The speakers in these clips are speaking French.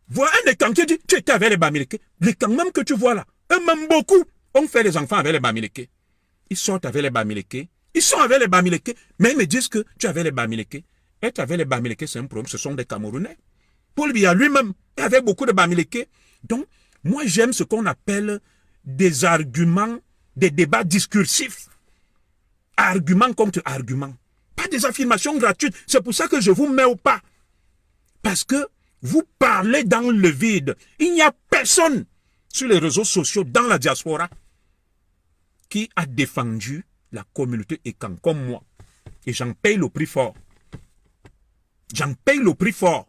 Voilà un des camps qui dit, tu étais avec les Bamileke. Les camps même que tu vois là, eux même beaucoup, ont fait les enfants avec les Bamileke. Ils sortent avec les Bamileke. Ils sont avec les Bamileke, mais ils me disent que tu avais les Bamileke. Être avec les Bamileke, c'est un problème, ce sont des Camerounais. Paul Biya lui-même est avec beaucoup de Bamileke. Donc, moi j'aime ce qu'on appelle des arguments, des débats discursifs. Argument contre argument. Pas des affirmations gratuites. C'est pour ça que je vous mets au pas. Parce que vous parlez dans le vide. Il n'y a personne sur les réseaux sociaux, dans la diaspora, qui a défendu la communauté Ekan comme moi. Et j'en paye le prix fort. J'en paye le prix fort.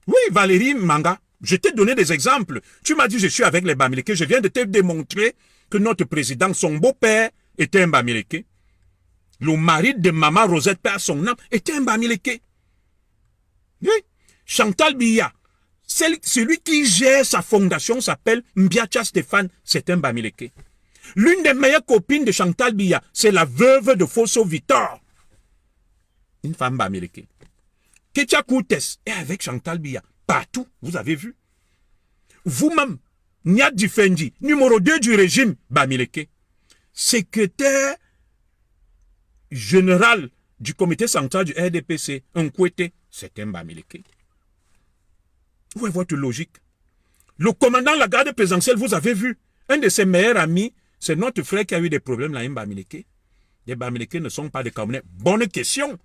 Oui, Valérie Manga, je t'ai donné des exemples. Tu m'as dit je suis avec les Bamileke. Je viens de te démontrer que notre président, son beau-père, était un Bamileke. Le mari de maman Rosette, père son âme, était un Bamileke. Oui. Chantal Biya, celui qui gère sa fondation s'appelle Mbiacha Stéphane, c'est un Bamileke. L'une des meilleures copines de Chantal Biya, c'est la veuve de Fosso Victor. Une femme Bamileke. Ketia Koutes est avec Chantal Biya. Partout, vous avez vu. Vous-même, Niad Difendi, numéro 2 du régime, Bamileke. Secrétaire général du comité central du RDPC, Nkwete, c'est un Bamileke. Où est votre logique? Le commandant de la garde présidentielle, vous avez vu, un de ses meilleurs amis, c'est notre frère qui a eu des problèmes là, un Bamileke. Les Bamileke ne sont pas des Camerounais. Bonne question.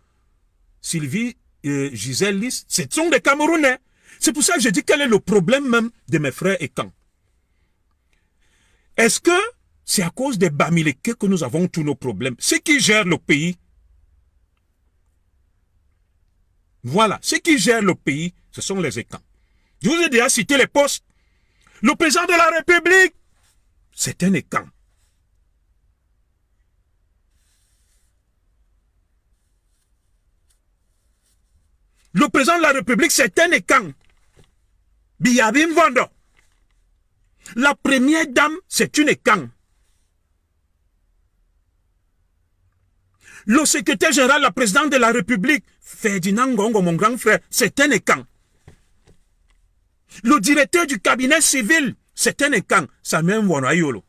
Sylvie Gisèle Lys, ce sont des Camerounais. C'est pour ça que je dis quel est le problème même de mes frères et quand. Est-ce que c'est à cause des Bamileke que nous avons tous nos problèmes? Ceux qui gèrent le pays. Voilà, ceux qui gèrent le pays, ce sont les Ekans. Je vous ai déjà cité les postes. Le président de la République, c'est un Ekan. Le président de la République, c'est un Ekan. Biyabim Vando. La première dame, c'est une Ekan. Le secrétaire général, la présidente de la République, Ferdinand Ngongo, mon grand frère, c'est un Ekan. Le directeur du cabinet civil, c'est un Ekan. Samuel Mwanayolo.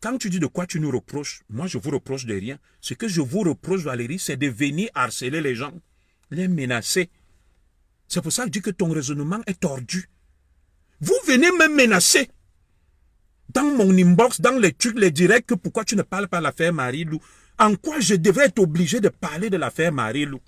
Quand tu dis de quoi tu nous reproches, moi je vous reproche de rien. Ce que je vous reproche, Valérie, c'est de venir harceler les gens, les menacer. C'est pour ça que je dis que ton raisonnement est tordu. Vous venez me menacer. Dans mon inbox, dans les trucs, les directs, que pourquoi tu ne parles pas de l'affaire Marie-Lou. En quoi je devrais être obligé de parler de l'affaire Marie-Lou?